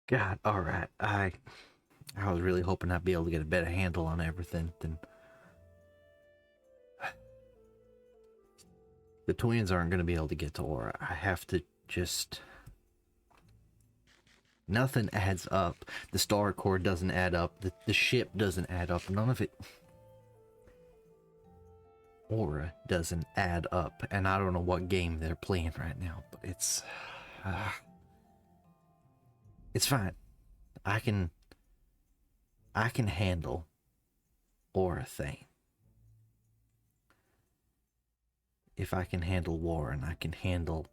God, all right. I was really hoping I'd be able to get a better handle on everything than the twins aren't going to be able to get to Aura. I have to just. Nothing adds up. The star core doesn't add up. The ship doesn't add up. None of it. Aura doesn't add up. And I don't know what game they're playing right now, but it's fine. I can handle Aura thing. If I can handle Warren, I can handle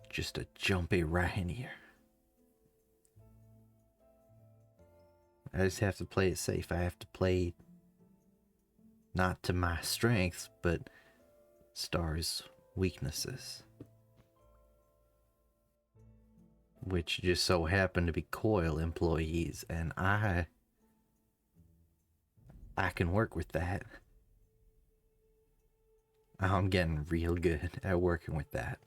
just a jumpy right in here. I just have to play it safe. I have to play not to my strengths, but Star's weaknesses. Which just so happen to be Coil employees, and I can work with that. I'm getting real good at working with that.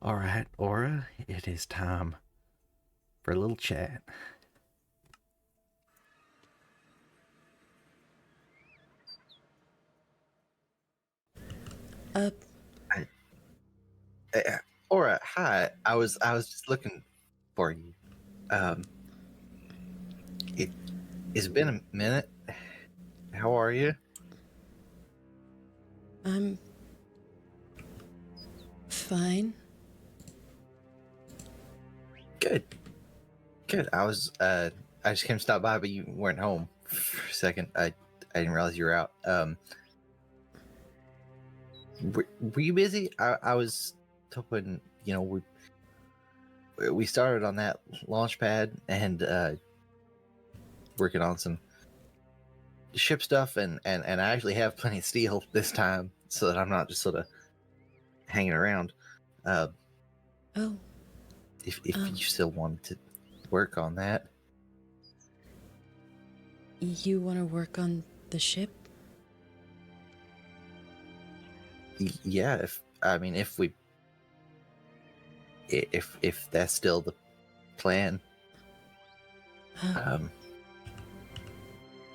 Alright, Aura, it is time for a little chat. Aura, hi. I was just looking for you. It's been a minute. How are you? I'm fine. Good. I just came to stop by, but you weren't home for a second. I didn't realize you were out. Were you busy? I was hoping, we started on that launch pad and working on some ship stuff, and I actually have plenty of steel this time, so that I'm not just sort of hanging around. Oh, If you still wanted to work on that. you want to work on the ship? Yeah, if that's still the plan.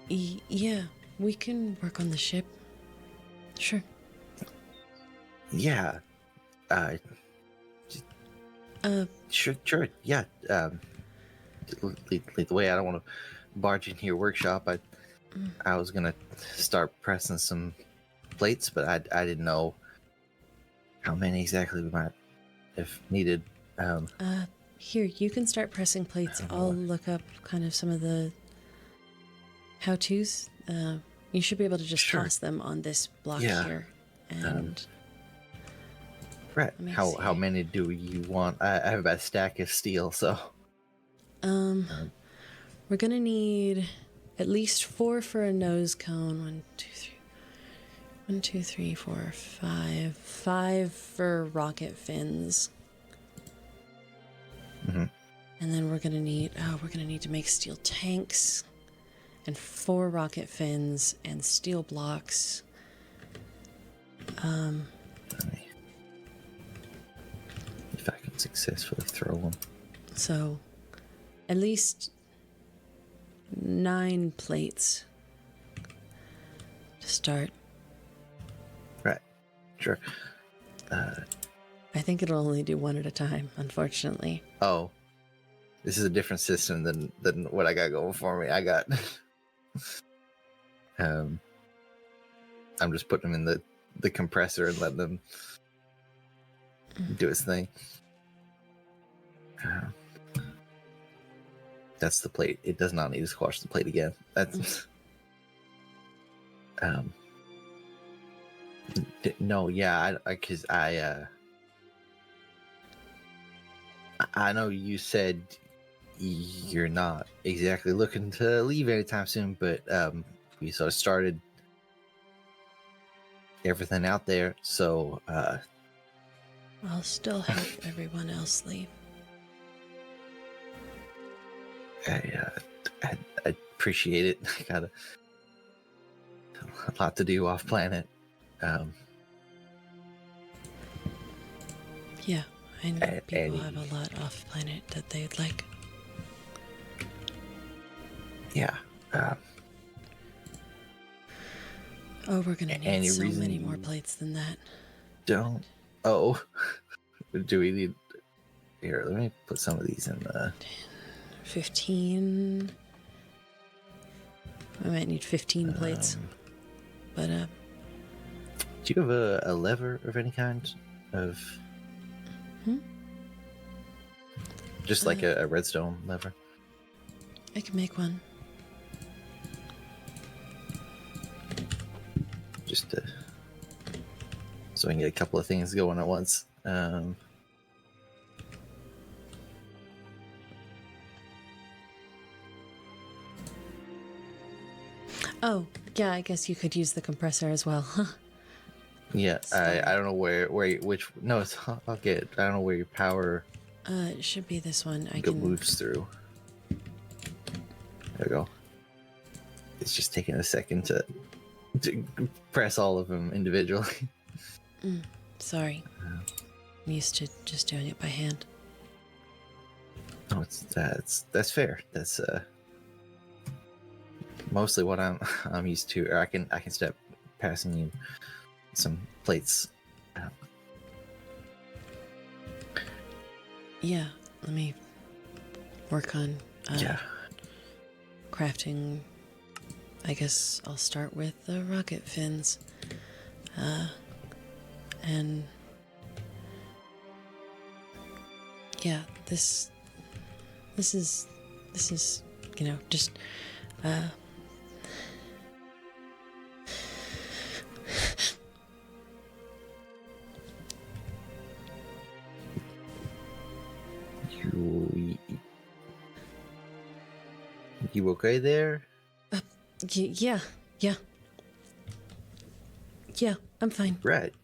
Yeah, we can work on the ship. Sure. Yeah. Sure. Yeah. Lead the way. I don't want to barge into your workshop. I was gonna start pressing some plates, but I didn't know how many exactly we might have needed. Here, you can start pressing plates. I'll look up kind of some of the how-tos. You should be able to just toss them on this block here. And right. How many do you want? I have about a stack of steel, so we're gonna need at least 4 for a nose cone. 1, 2, 3, 4, 5. 5 for rocket fins. And then we're gonna need to make steel tanks and 4 rocket fins and steel blocks. If I can successfully throw them. So at least 9 plates to start. Right. Sure. I think it'll only do 1 at a time, unfortunately. Oh, this is a different system than what I got going for me. I got, I'm just putting them in the compressor and letting them do its thing. That's the plate. It does not need to squash the plate again. That's no, yeah, because I know you said you're not exactly looking to leave anytime soon, but we sort of started everything out there, so I'll still help everyone else leave. I appreciate it. I got a lot to do off planet. Yeah, I know people any- have a lot off planet that they'd like. Yeah. Oh, we're gonna need Any so reason many more you plates than that. don't. Oh, do we need? Here, let me put some of these in the. 15. I might need 15 plates. But, Do you have a lever of any kind? Of. Just like a redstone lever. I can make one. Just to, so I can get a couple of things going at once. Oh, yeah, I guess you could use the compressor as well, huh? Yeah, Sorry. I don't know which. No, it's I'll get. I don't know where your power It should be this one. I go can. moves through. There we go. It's just taking a second to press all of them individually. Sorry. I'm used to just doing it by hand. No, that's fair. That's mostly what I'm used to. Or I can start passing you some plates. Yeah, let me work on Yeah. crafting. I guess I'll start with the rocket fins. And yeah, this is just You okay there? yeah, I'm fine. Right.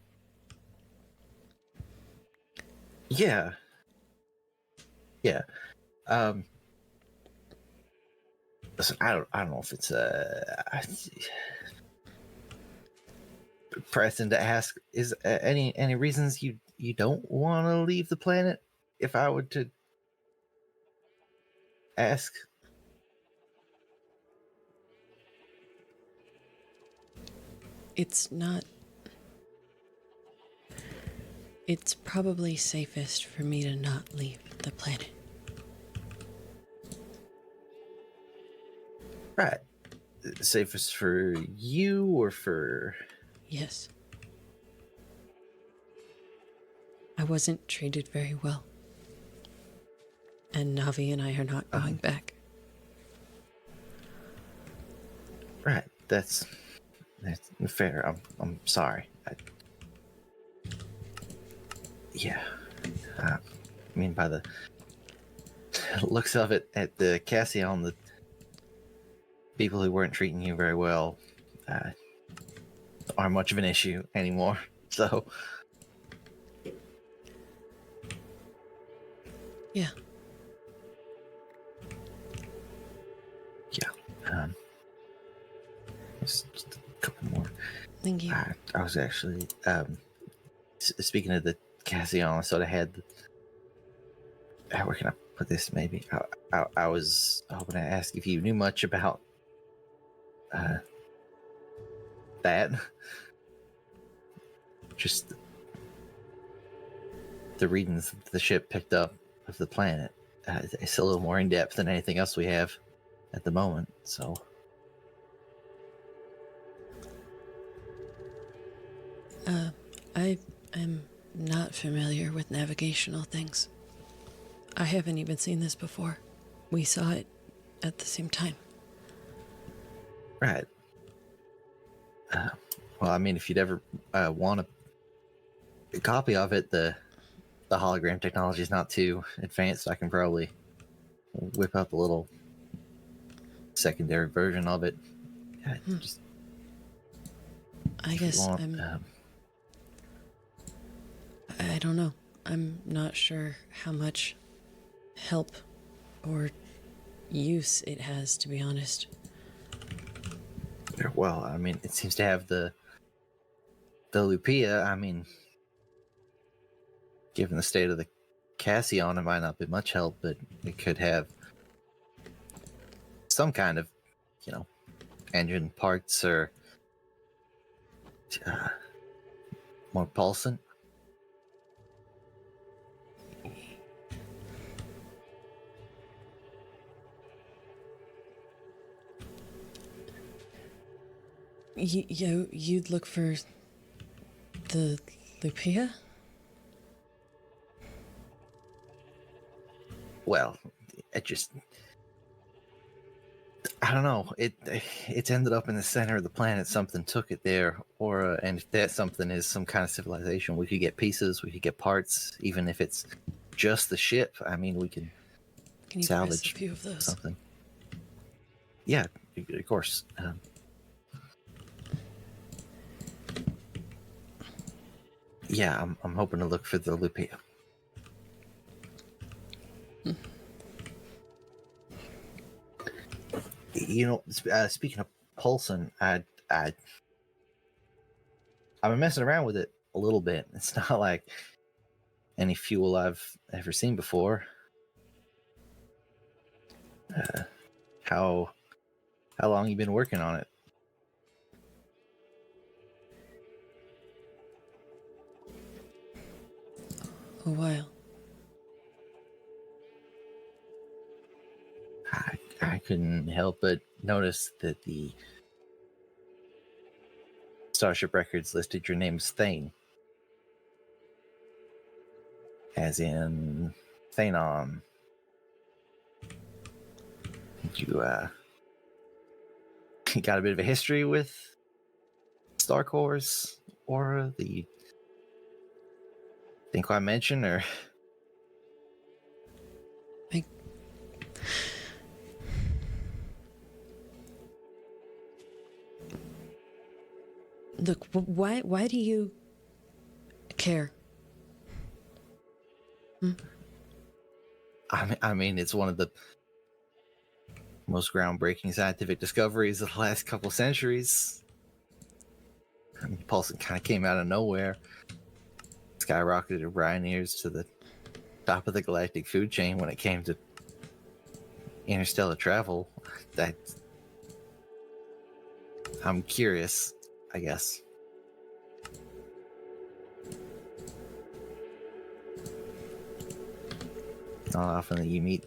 Yeah. Yeah. Listen, I don't know if it's pressing to ask. Is any reasons you don't want to leave the planet? If I were to ask. It's not. It's probably safest for me to not leave the planet. Right. Safest for you or for. Yes. I wasn't treated very well. And Navi and I are not going back. Right. That's fair. I'm sorry. Yeah. I mean, by the looks of it, at the Cassion, the people who weren't treating you very well aren't much of an issue anymore. So. Yeah. Yeah. Just a couple more. Thank you. I was actually speaking of the Cassion, I sort of had. Where can I put this? Maybe I was hoping to ask if you knew much about that. Just the readings the ship picked up of the planet. It's a little more in depth than anything else we have at the moment. So. I am not familiar with navigational things. I haven't even seen this before. We saw it at the same time. Right. Well, I mean, if you'd ever want a copy of it, the hologram technology is not too advanced. I can probably whip up a little secondary version of it. Yeah, just I if you guess want, I don't know. I'm not sure how much help or use it has, to be honest. well, I mean, it seems to have the Lupia. I mean, given the state of the Cassion, it might not be much help, but it could have some kind of, engine parts or more pulsant. You'd look for the Lupia? Well, I don't know. It's ended up in the center of the planet. Something took it there, and if that something is some kind of civilization, we could get pieces, we could get parts, even if it's just the ship. I mean, we can Can you press a salvage few of those? something. Yeah, of course. Yeah, I'm hoping to look for the Lupia. Speaking of pulsing, I've been messing around with it a little bit. It's not like any fuel I've ever seen before. How long you been working on it? A while. I couldn't help but notice that the Starship Records listed your name as Thane. As in Thanon. You got a bit of a history with Star Cores or the think I mentioned, or Look, why do you care? I mean, it's one of the most groundbreaking scientific discoveries of the last couple centuries. I mean, Paulson kind of came out of nowhere, skyrocketed Ryanair's to the top of the galactic food chain when it came to interstellar travel. That I'm curious, I guess. It's not often that you meet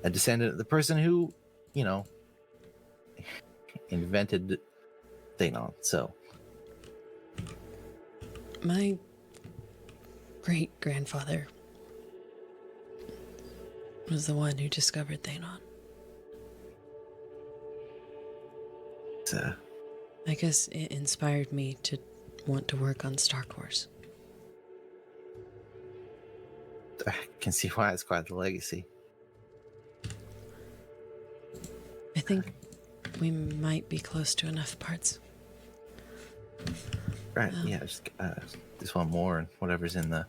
a descendant of the person who, invented Thanon. So My great-grandfather was the one who discovered Thanon. I guess it inspired me to want to work on Star Cores. I can see why it's quite the legacy. I think we might be close to enough parts. Right, yeah, just one more and whatever's in the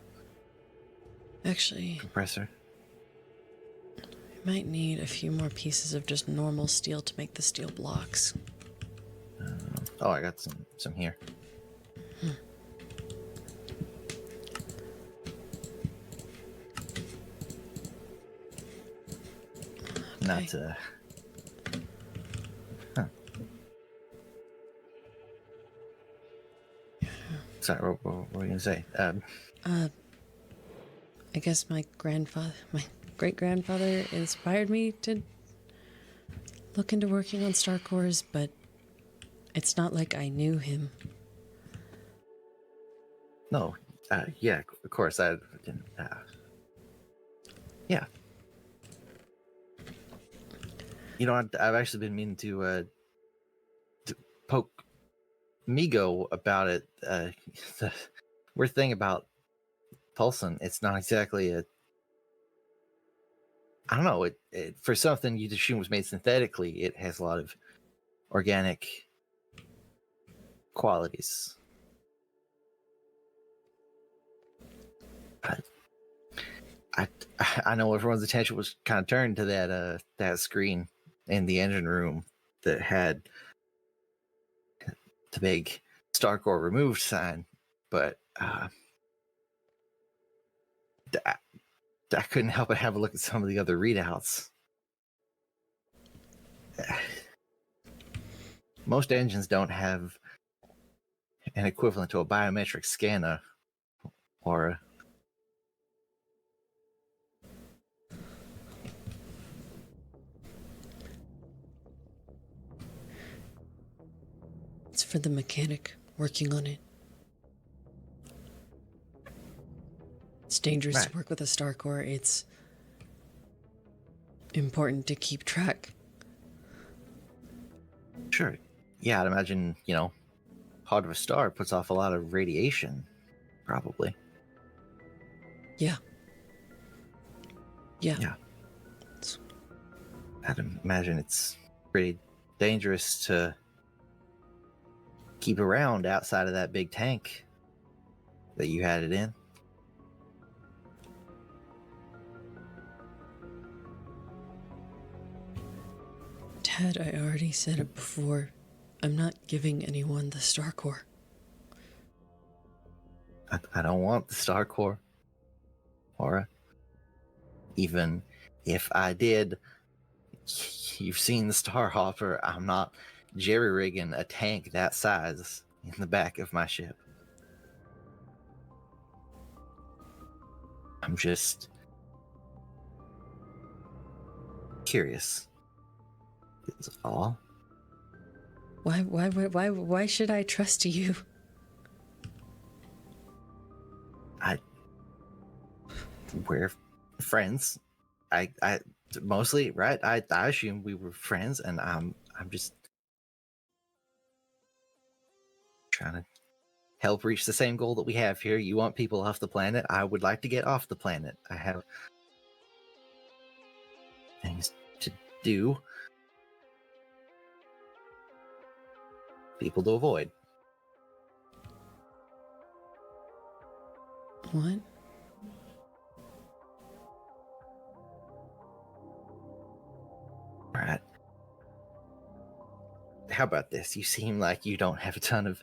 Actually, compressor. I might need a few more pieces of just normal steel to make the steel blocks. I got some here. Not Sorry, what were you gonna say? I guess my great-grandfather inspired me to look into working on Star Cores, but it's not like I knew him. No, yeah, of course I didn't. Yeah, I've actually been meaning to poke Migo about it. The weird thing about Pulson, it's not exactly I don't know. It for something you'd assume was made synthetically, it has a lot of organic qualities. I know everyone's attention was kind of turned to that screen in the engine room that had the big StarCore removed sign, but I, I couldn't help but have a look at some of the other readouts. Most engines don't have an equivalent to a biometric scanner or It's for the mechanic working on it. It's dangerous Right. to work with a Star Core. It's important to keep track. Sure. Yeah, I'd imagine, heart of a star puts off a lot of radiation, probably. Yeah. Yeah. I'd imagine it's pretty dangerous to keep around outside of that big tank that you had it in. Ted, I already said it before. I'm not giving anyone the Star Core. I don't want the Star Core, Aura. Even if I did, you've seen the Star Hopper. I'm not jerry-rigging a tank that size in the back of my ship. I'm just curious. That's all. Why should I trust you? We're friends. I mostly, right? I assume we were friends, and I'm just trying to help reach the same goal that we have here. You want people off the planet. I would like to get off the planet. I have things to do, people to avoid. What? All right. How about this? You seem like you don't have a ton of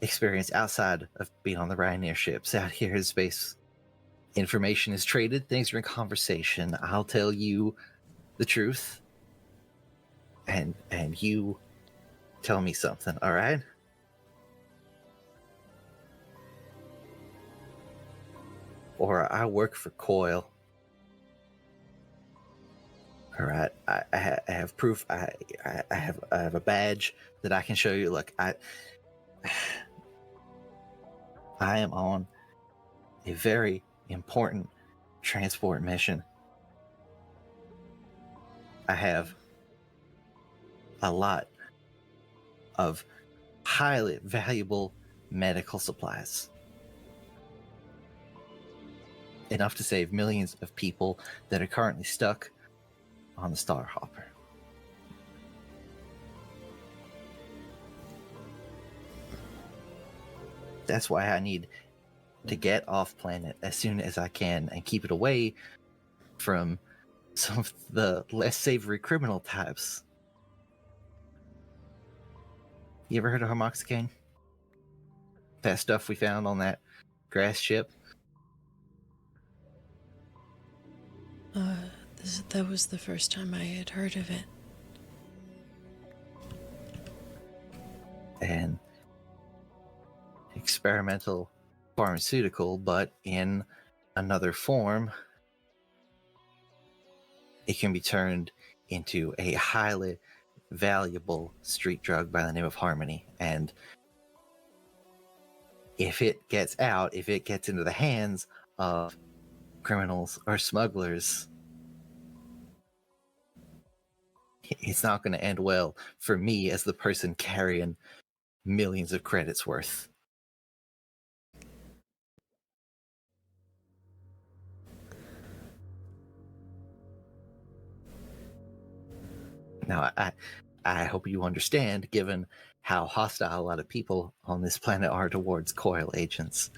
experience outside of being on the Ryanair ships. Out here in space, information is traded, things are in conversation. I'll tell you the truth, and you tell me something, all right? Or I work for Coil. All right, I have proof. I have a badge that I can show you. Look, I am on a very important transport mission. I have a lot of highly valuable medical supplies. Enough to save millions of people that are currently stuck on the Star Hopper. That's why I need to get off planet as soon as I can and keep it away from some of the less savory criminal types. You ever heard of homoxicane? That stuff we found on that grass ship? That was the first time I had heard of it. An experimental pharmaceutical, but in another form. It can be turned into a highly valuable street drug by the name of Harmony. And if it gets out, if it gets into the hands of criminals or smugglers, it's not going to end well for me as the person carrying millions of credits worth. Now, I hope you understand, given how hostile a lot of people on this planet are towards Coil agents,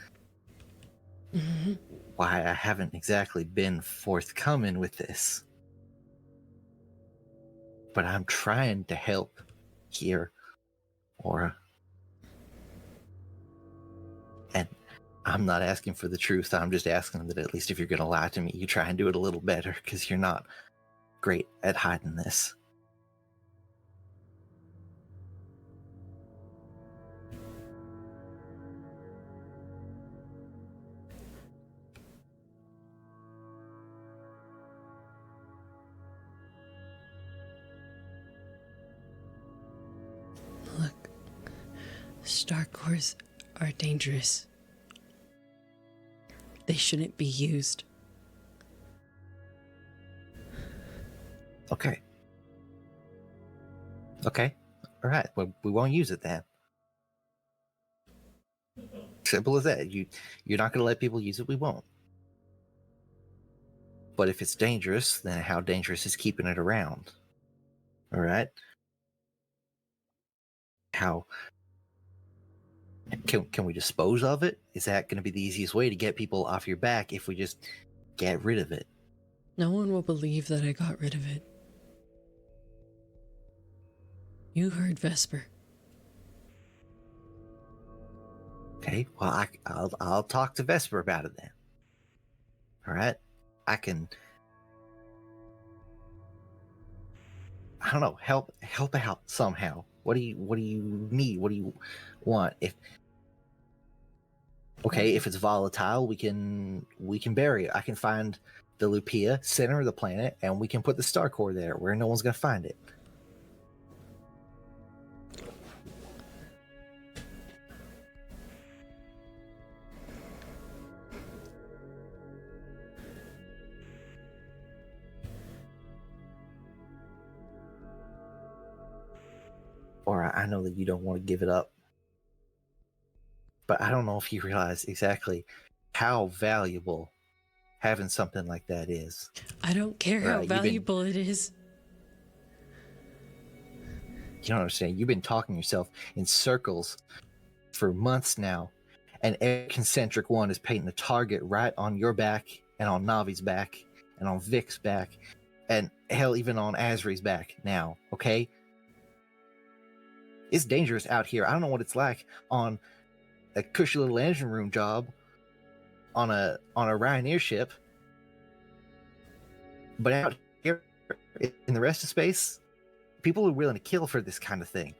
why I haven't exactly been forthcoming with this. But I'm trying to help here, Aura. And I'm not asking for the truth. I'm just asking that at least if you're going to lie to me, you try and do it a little better, because you're not great at hiding this. Look, star cores are dangerous. They shouldn't be used. Okay. Okay. All right. Well, we won't use it then. Simple as that. You're not going to let people use it. We won't. But if it's dangerous, then how dangerous is keeping it around? All right. How can we dispose of it? Is that going to be the easiest way to get people off your back if we just get rid of it? No one will believe that I got rid of it. You heard Vesper. Okay. Well, I'll talk to Vesper about it then. All right. I don't know. Help out somehow. What do you need? What do you want? If it's volatile, we can bury it. I can find the Lupia, center of the planet, and we can put the star core there where no one's gonna find it. Or I know that you don't want to give it up, but I don't know if you realize exactly how valuable having something like that is. I don't care how valuable it is. You don't understand. You've been talking yourself in circles for months now, and every concentric one is painting a target right on your back, and on Navi's back, and on Vic's back, and hell, even on Asri's back now, okay? It's dangerous out here. I don't know what it's like on a cushy little engine room job on a Ryanair ship, but out here in the rest of space, people are willing to kill for this kind of thing.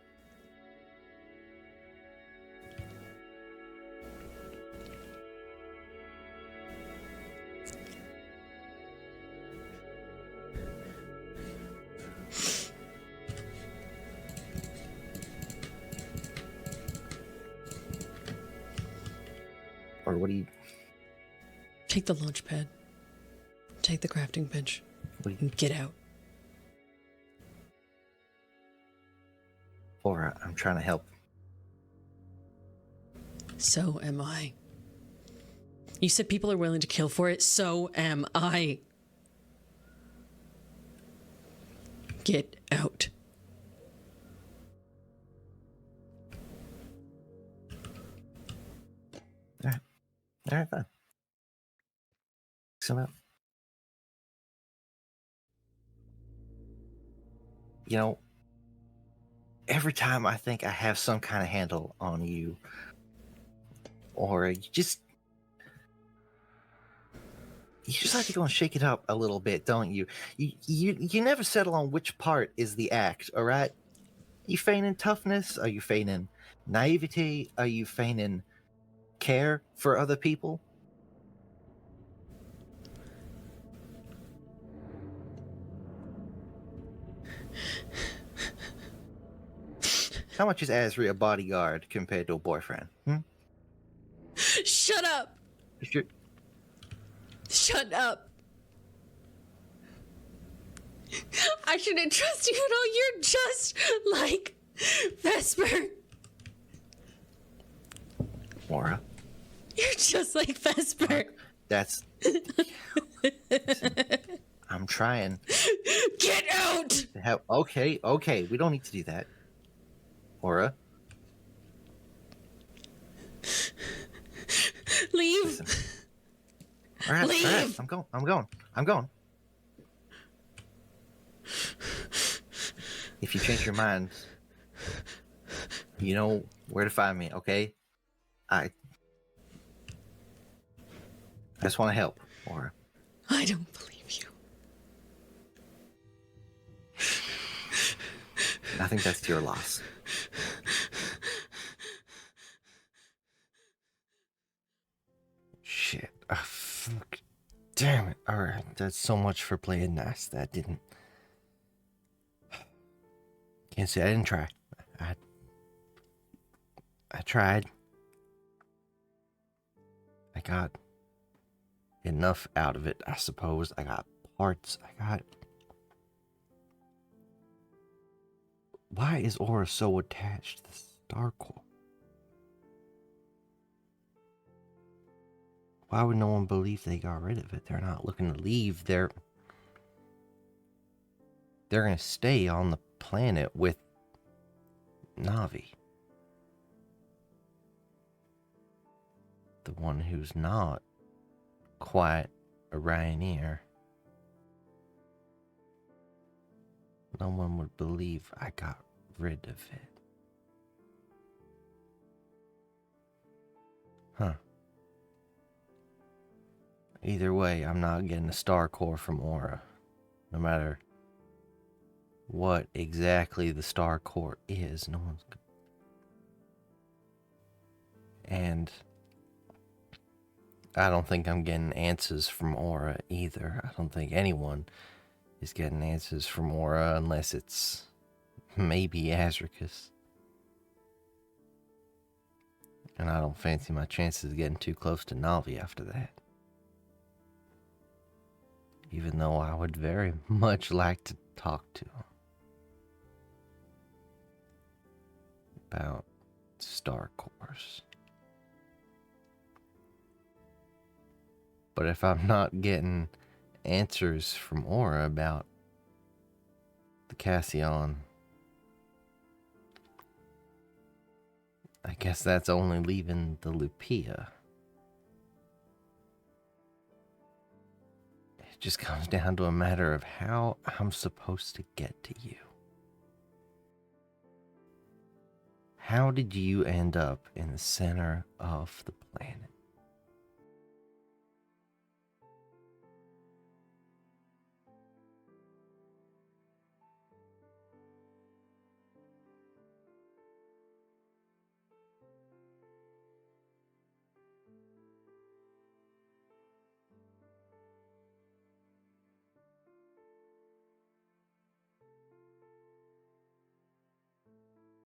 Or what do you... Take the launch pad. Take the crafting bench. And get out. Or I'm trying to help. So am I. You said people are willing to kill for it. So am I. Get out. All right, fine. So, you know, every time I think I have some kind of handle on you, or you just like to go and shake it up a little bit, don't you? You never settle on which part is the act, all right? Are you feigning toughness? Are you feigning naivety? Are you feigning care for other people? How much is Asri a bodyguard compared to a boyfriend? Shut up! Shut up! I shouldn't trust you at all. You're just like Vesper. Mora. You're just like Vesper. That's... I'm trying. Get out! Okay. We don't need to do that. Mora. Leave. Listen. All right, Leave. All right. I'm going. If you change your mind, you know where to find me, okay? just want to help, Aura. I don't believe you. I think that's your loss. Shit. Fuck. Damn it. Alright, that's so much for playing nice. That didn't... Can't say I didn't try. I tried. I got enough out of it, I suppose. I got parts. Why is Aura so attached to the Star Core? Why would no one believe they got rid of it? They're not looking to leave. They're gonna stay on the planet with Navi. The one who's not quite a Ryanair. No one would believe I got rid of it. Huh. Either way, I'm not getting a Star Core from Aura. No matter what exactly the Star Core is, no one's... And I don't think I'm getting answers from Aura either. I don't think anyone is getting answers from Aura unless it's maybe Azricus. And I don't fancy my chances of getting too close to Navi after that. Even though I would very much like to talk to him about Star Cores. But if I'm not getting answers from Aura about the Cassion, I guess that's only leaving the Lupia. It just comes down to a matter of how I'm supposed to get to you. How did you end up in the center of the planet?